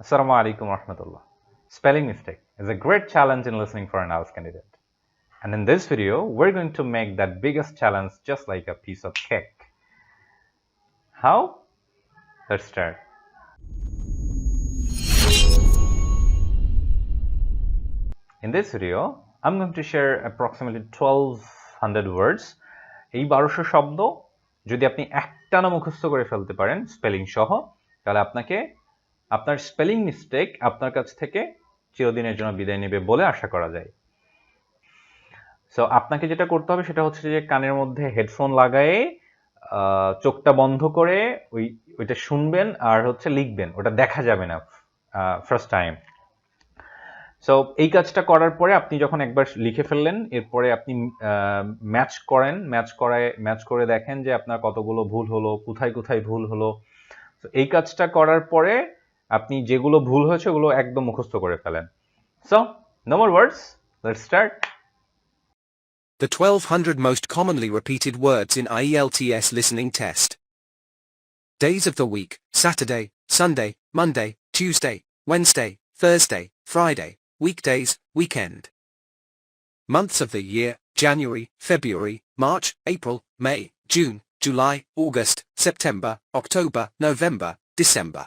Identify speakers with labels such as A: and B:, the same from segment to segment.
A: Assalamu alaikum warahmatullah. Spelling mistake is a great challenge in listening for an IELTS candidate. And in this video, we're going to make that biggest challenge just like a piece of cake. How? Let's start. In this video, I'm going to share approximately 1200 words. এই 1200 শব্দ যদি আপনি একটানা মুখস্থ করে ফেলতে পারেন spelling সহ, তাহলে আপনার স্পেলিং মিস্টেক আপনার কাছ থেকে চিরদিনের জন্য বিদায় নেবে বলে আশা করা যায়। সো আপনাকে যেটা করতে হবে সেটা হচ্ছে যে কানের মধ্যে হেডফোন লাগায়ে চোখটা বন্ধ করে ওইটা শুনবেন আর হচ্ছে লিখবেন, ওটা দেখা যাবে না ফার্স্ট টাইম। সো এই কাজটা করার পরে আপনি যখন একবার লিখে ফেললেন, এরপরে আপনি ম্যাচ করে দেখেন যে আপনার কতগুলো ভুল হলো, কোথায় ভুল হলো। তো এই কাজটা করার পরে আপনি যেগুলো ভুল হয়েছে ওগুলো একদম মুখস্থ করে ফেলেন। So no more words, let's start.
B: The 1200 most commonly repeated words in IELTS listening test. Days of the week: Saturday, Sunday, Monday, Tuesday, Wednesday, Thursday, Friday. Weekdays, weekend. Months of the year: January, February, March, April, May, June, July, August, September, October, November, December.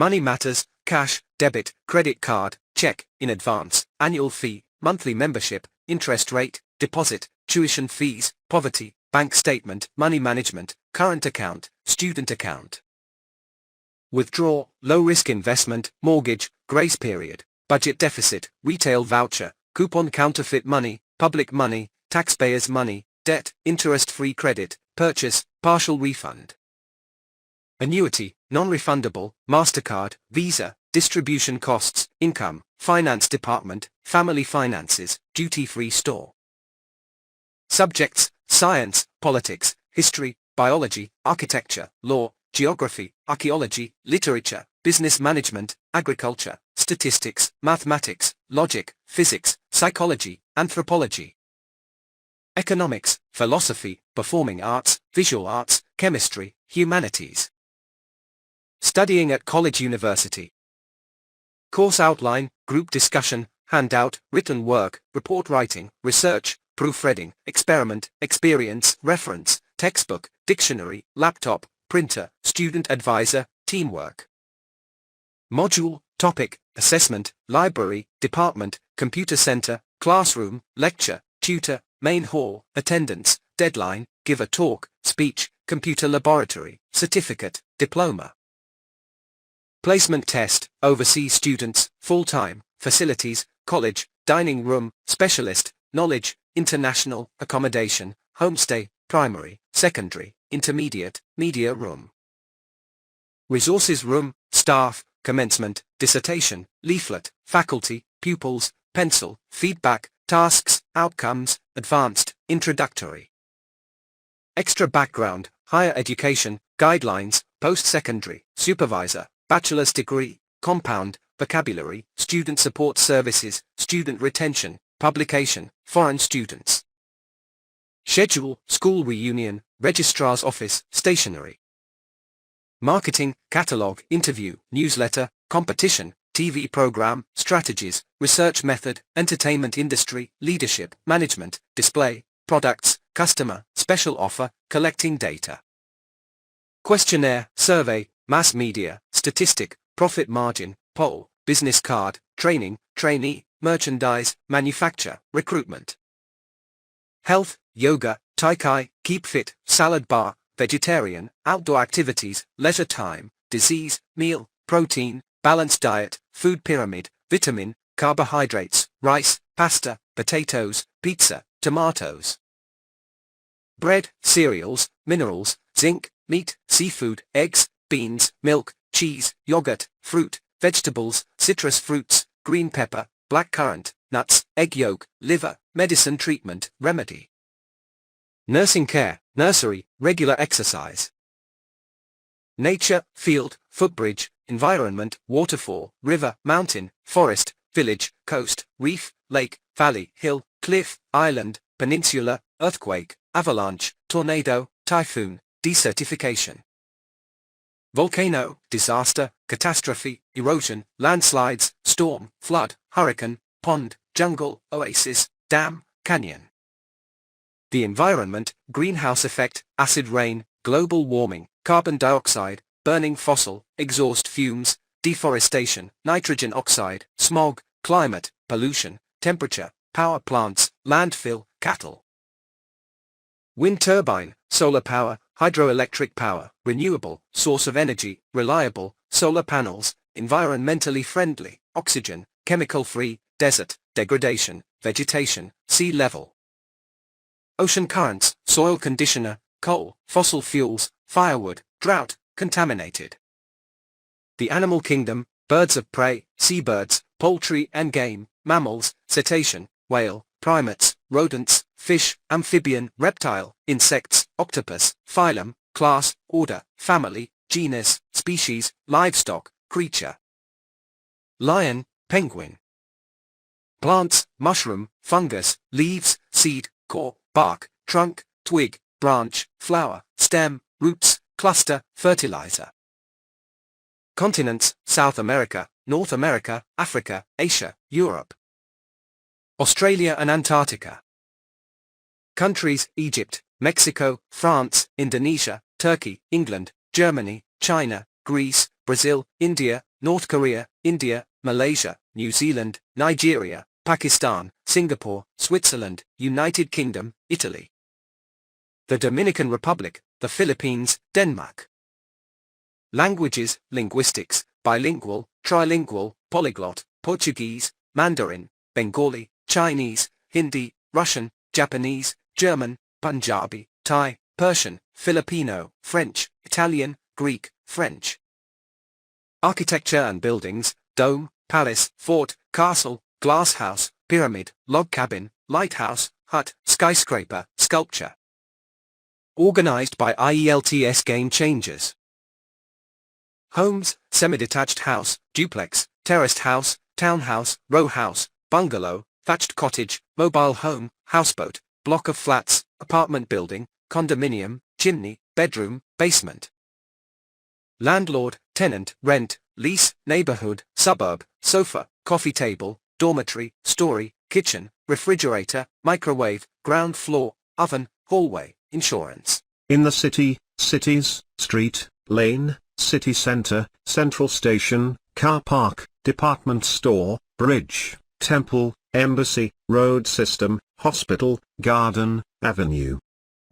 B: Money matters: cash, debit, credit card, check, in advance, annual fee, monthly membership, interest rate, deposit, tuition fees, poverty, bank statement, money management, current account, student account. Withdraw, low-risk investment, mortgage, grace period, budget deficit, retail voucher, coupon, counterfeit money, public money, taxpayers' money, debt, interest-free credit, purchase, partial refund. Annuity, non-refundable, MasterCard, Visa, distribution costs, income, finance department, family finances, duty-free store. Subjects: science, politics, history, biology, architecture, law, geography, archaeology, literature, business management, agriculture, statistics, mathematics, logic, physics, psychology, anthropology. Economics, philosophy, performing arts, visual arts, chemistry, humanities. Studying at college, university. Course outline, group discussion, handout, written work, report writing, research, proofreading, experiment, experience, reference, textbook, dictionary, laptop, printer, student advisor, teamwork. Module, topic, assessment, library, department, computer center, classroom, lecture, tutor, main hall, attendance, deadline, give a talk, speech, computer laboratory, certificate, diploma. Placement test, overseas students, full-time, facilities, college, dining room, specialist, knowledge, international, accommodation, homestay, primary, secondary, intermediate, media room. Resources room, staff, commencement, dissertation, leaflet, faculty, pupils, pencil, feedback, tasks, outcomes, advanced, introductory. Extra background, higher education, guidelines, post-secondary, supervisor, bachelor's degree, compound, vocabulary, student support services, student retention, publication, foreign students. Schedule, school reunion, registrar's office, stationery. Marketing, catalog, interview, newsletter, competition, TV program, strategies, research method, entertainment industry, leadership, management, display, products, customer, special offer, collecting data. Questionnaire, survey, mass media, statistic, profit margin, poll, business card, training, trainee, merchandise, manufacture, recruitment. Health, yoga, tai chi, keep fit, salad bar, vegetarian, outdoor activities, leisure time, disease, meal, protein, balanced diet, food pyramid, vitamin, carbohydrates, rice, pasta, potatoes, pizza, tomatoes. Bread, cereals, minerals, zinc, meat, seafood, eggs, beans, milk, cheese, yogurt, fruit, vegetables, citrus fruits, green pepper, blackcurrant, nuts, egg yolk, liver, medicine treatment, remedy. Nursing care, nursery, regular exercise. Nature, field, footbridge, environment, waterfall, river, mountain, forest, village, coast, reef, lake, valley, hill, cliff, island, peninsula, earthquake, avalanche, tornado, typhoon, desertification. Volcano, disaster, catastrophe, erosion, landslides, storm, flood, hurricane, pond, jungle, oasis, dam, canyon. The environment, greenhouse effect, acid rain, global warming, carbon dioxide, burning fossil, exhaust fumes, deforestation, nitrogen oxide, smog, climate, pollution, temperature, power plants, landfill, cattle. Wind turbine, solar power, hydroelectric power, renewable, source of energy, reliable, solar panels, environmentally friendly, oxygen, chemical-free, desert, degradation, vegetation, sea level. Ocean currents, soil conditioner, coal, fossil fuels, firewood, drought, contaminated. The animal kingdom, birds of prey, seabirds, poultry and game, mammals, cetacean, whale, primates, rodents, fish, amphibian, reptile, insects, octopus, phylum, class, order, family, genus, species, livestock, creature. Lion, penguin. Plants, mushroom, fungus, leaves, seed, core, bark, trunk, twig, branch, flower, stem, roots, cluster, fertilizer. Continents, South America, North America, Africa, Asia, Europe. Australia and Antarctica. Countries, Egypt, Mexico, France, Indonesia, Turkey, England, Germany, China, Greece, Brazil, India, North Korea, India, Malaysia, New Zealand, Nigeria, Pakistan, Singapore, Switzerland, United Kingdom, Italy. The Dominican Republic, the Philippines, Denmark. Languages, linguistics, bilingual, trilingual, polyglot, Portuguese, Mandarin, Bengali, Chinese, Hindi, Russian, Japanese, German, Punjabi, Thai, Persian, Filipino, French, Italian, Greek, French. Architecture and buildings, dome, palace, fort, castle, glass house, pyramid, log cabin, lighthouse, hut, skyscraper, sculpture. Organized by IELTS Game Changers. Homes, semi-detached house, duplex, terraced house, townhouse, row house, bungalow, thatched cottage, mobile home, houseboat, block of flats, apartment building, condominium, chimney, bedroom, basement. Landlord, tenant, rent, lease, neighborhood, suburb, sofa, coffee table, dormitory, story, kitchen, refrigerator, microwave, ground floor, oven, hallway, insurance.
C: In the city, cities, street, lane, city center, central station, car park, department store, bridge, temple, embassy, road system, hospital, garden, avenue.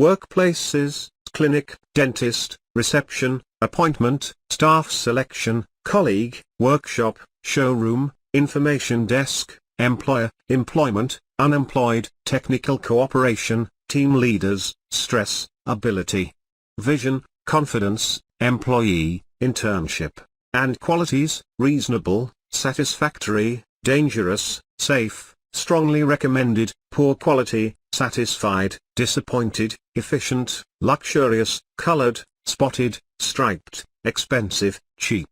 C: Workplaces, clinic, dentist, reception, appointment, staff selection, colleague, workshop, showroom, information desk, employer, employment, unemployed, technical cooperation, team leaders, stress, ability, vision, confidence, employee, internship, and qualities, reasonable, satisfactory, dangerous, safe, strongly recommended, poor quality, satisfied, disappointed, efficient, luxurious, colored, spotted, striped, expensive, cheap.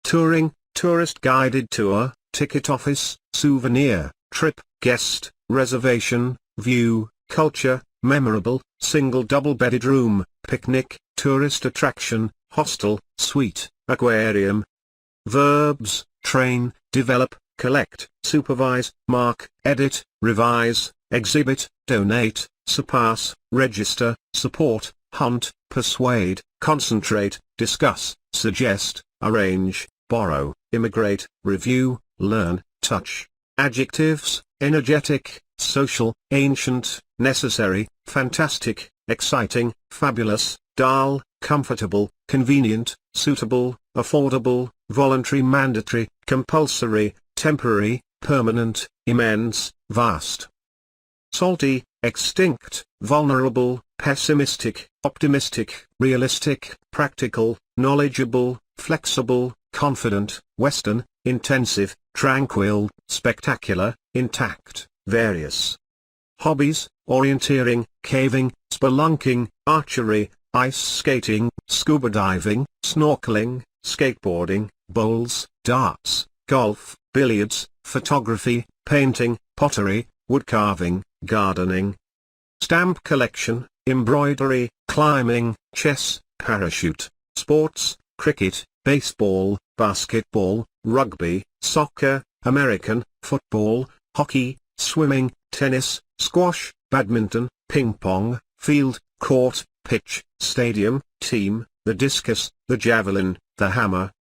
C: Touring, tourist guided tour, ticket office, souvenir, trip, guest, reservation, view, culture, memorable, single double-bedded room, picnic, tourist attraction, hostel, suite, aquarium. Verbs, train, develop, collect, supervise, mark, edit, revise, exhibit, donate, surpass, register, support, hunt, persuade, concentrate, discuss, suggest, arrange, borrow, immigrate, review, learn, touch. Adjectives, energetic, social, ancient, necessary, fantastic, exciting, fabulous, dull, comfortable, convenient, suitable, affordable, voluntary, mandatory, compulsory, temporary, permanent, immense, vast. Salty, extinct, vulnerable, pessimistic, optimistic, realistic, practical, knowledgeable, flexible, confident, western, intensive, tranquil, spectacular, intact, various. Hobbies, orienteering, caving, spelunking, archery, ice skating, scuba diving, snorkeling, skateboarding, bowls, darts, golf, billiards, photography, painting, pottery, woodcarving, gardening. Stamp collection, embroidery, climbing, chess, parachute, sports, cricket, baseball, basketball, rugby, soccer, American football, hockey, swimming, tennis, squash, badminton, ping pong, field, court, pitch, stadium, team, the discus, the javelin, the hammer,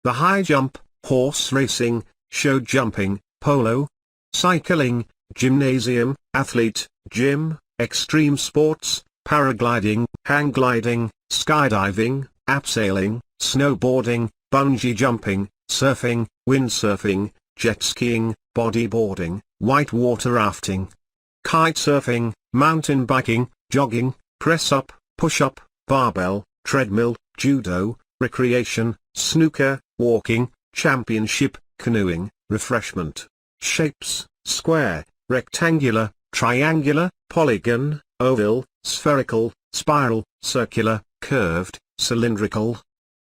C: the high jump, horse racing, show jumping, polo, cycling, gymnasium, athlete, gym, extreme sports, paragliding, hang gliding, skydiving, abseiling, snowboarding, bungee jumping, surfing, windsurfing, jet skiing, bodyboarding, whitewater rafting, kite surfing, mountain biking, jogging, press-up, push-up, barbell, treadmill, judo, recreation, snooker, walking, championship, canoeing, refreshment, shapes, square, rectangular, triangular, polygon, oval, spherical, spiral, circular, curved, cylindrical,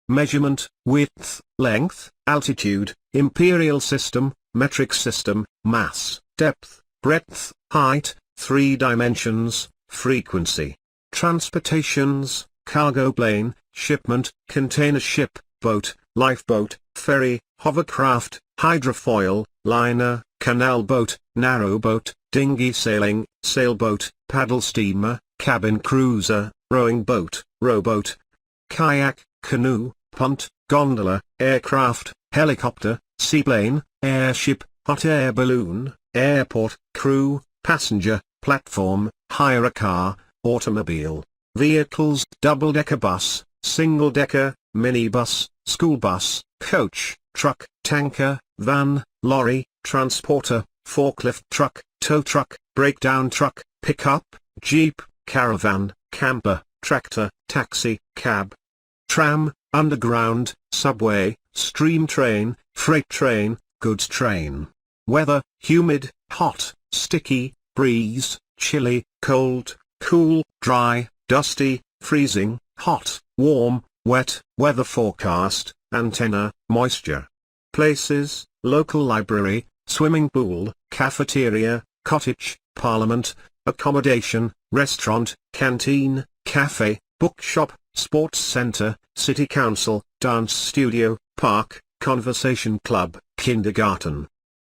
C: measurement, width, length, altitude, imperial system, metric system, mass, depth, breadth, height, 3 dimensions, frequency, transportations, cargo plane, shipment, container ship, boat, lifeboat, ferry, hovercraft, hydrofoil, liner, canal boat, narrowboat, dinghy sailing, sailboat, paddle steamer, cabin cruiser, rowing boat, rowboat, kayak, canoe, punt, gondola, aircraft, helicopter, seaplane, airship, hot air balloon, airport, crew, passenger, platform, hire a car, automobile, vehicles, double-decker bus, single-decker, minibus, school bus, coach, truck, tanker, van, lorry, transporter, forklift truck, tow truck, breakdown truck, pickup, jeep, caravan, camper, tractor, taxi, cab, tram, underground, subway, stream train, freight train, goods train. Weather, humid, hot, sticky, breeze, chilly, cold, cool, dry, dusty, freezing, hot, warm, wet, weather forecast, antenna, moisture. Places, local library, swimming pool, cafeteria, cottage, parliament, accommodation, restaurant, canteen, cafe, bookshop, sports center, city council, dance studio, park, conversation club, kindergarten.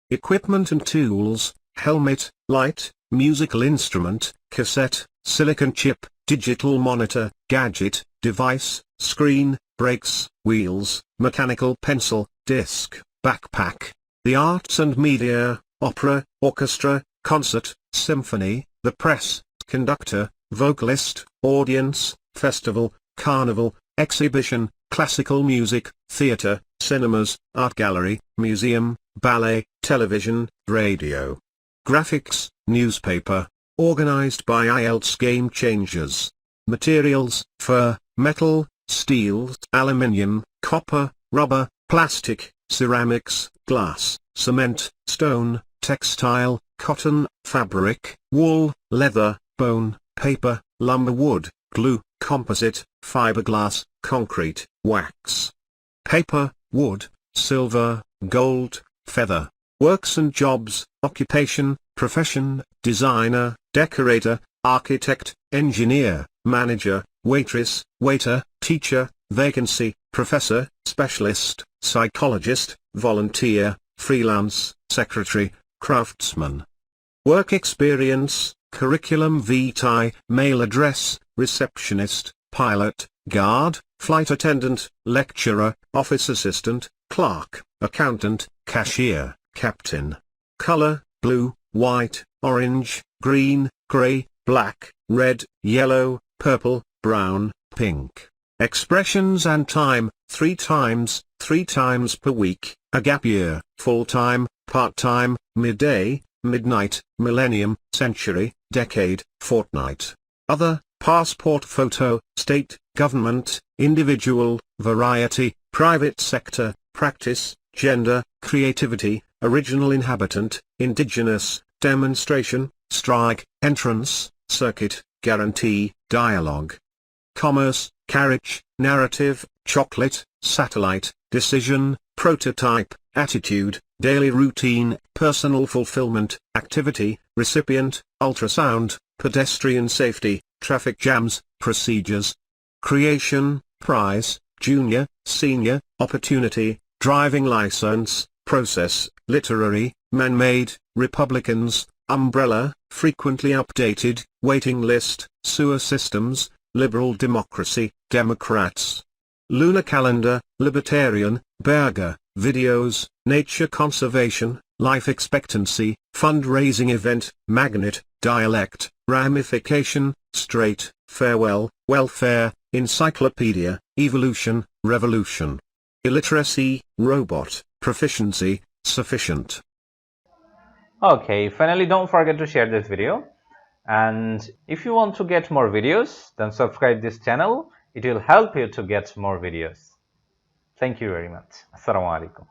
C: Equipment and tools, helmet, light, musical instrument, cassette, silicon chip, digital monitor, gadget, device, screen, brakes, wheels, mechanical pencil, disc, backpack. The arts and media, opera, orchestra, concert, symphony, the press, conductor, vocalist, audience, festival, carnival, exhibition, classical music, theater, cinemas, art gallery, museum, ballet, television, radio. Graphics, newspaper, organized by IELTS Game Changers. Materials, fur, metal, steel, aluminium, copper, rubber, plastic, ceramics, glass, cement, stone, textile, cotton, fabric, wool, leather, bone, paper, lumber, wood, glue, composite, fiberglass, concrete, wax, paper, wood, silver, gold, feather. Works and jobs, occupation, profession, designer, decorator, architect, engineer, manager, waitress, waiter, teacher, vacancy, professor, specialist, psychologist, volunteer, freelance, secretary, craftsman. Work experience, curriculum vitae, mail address, receptionist, pilot, guard, flight attendant, lecturer, office assistant, clerk, accountant, cashier, captain. Color, blue, white, orange, green, gray, black, red, yellow, purple, brown, pink. Expressions and time, 3 times per week, a gap year, full-time, part-time, midday, midnight, millennium, century, decade, fortnight. Other, passport photo, state, government, individual, variety, private sector, practice, gender, creativity, original inhabitant, indigenous, demonstration, strike, entrance, circuit, guarantee, dialogue. Commerce, carriage, narrative, chocolate, satellite, decision, prototype, attitude, daily routine, personal fulfillment, activity, recipient, ultrasound, pedestrian safety, traffic jams, procedures. Creation, prize, junior, senior, opportunity, driving license, process, literary, man-made, Republicans, umbrella, frequently updated, waiting list, sewer systems, liberal democracy, Democrats. Lunar calendar, libertarian, burger, videos, nature conservation, life expectancy, fundraising event, magnet, dialect, ramification, straight, farewell, welfare, encyclopedia, evolution, revolution. Illiteracy, robot, proficiency, sufficient.
A: Okay, finally, don't forget to share this video. And if you want to get more videos, then subscribe this channel. It will help you to get more videos. Thank you very much. Assalamu alaikum.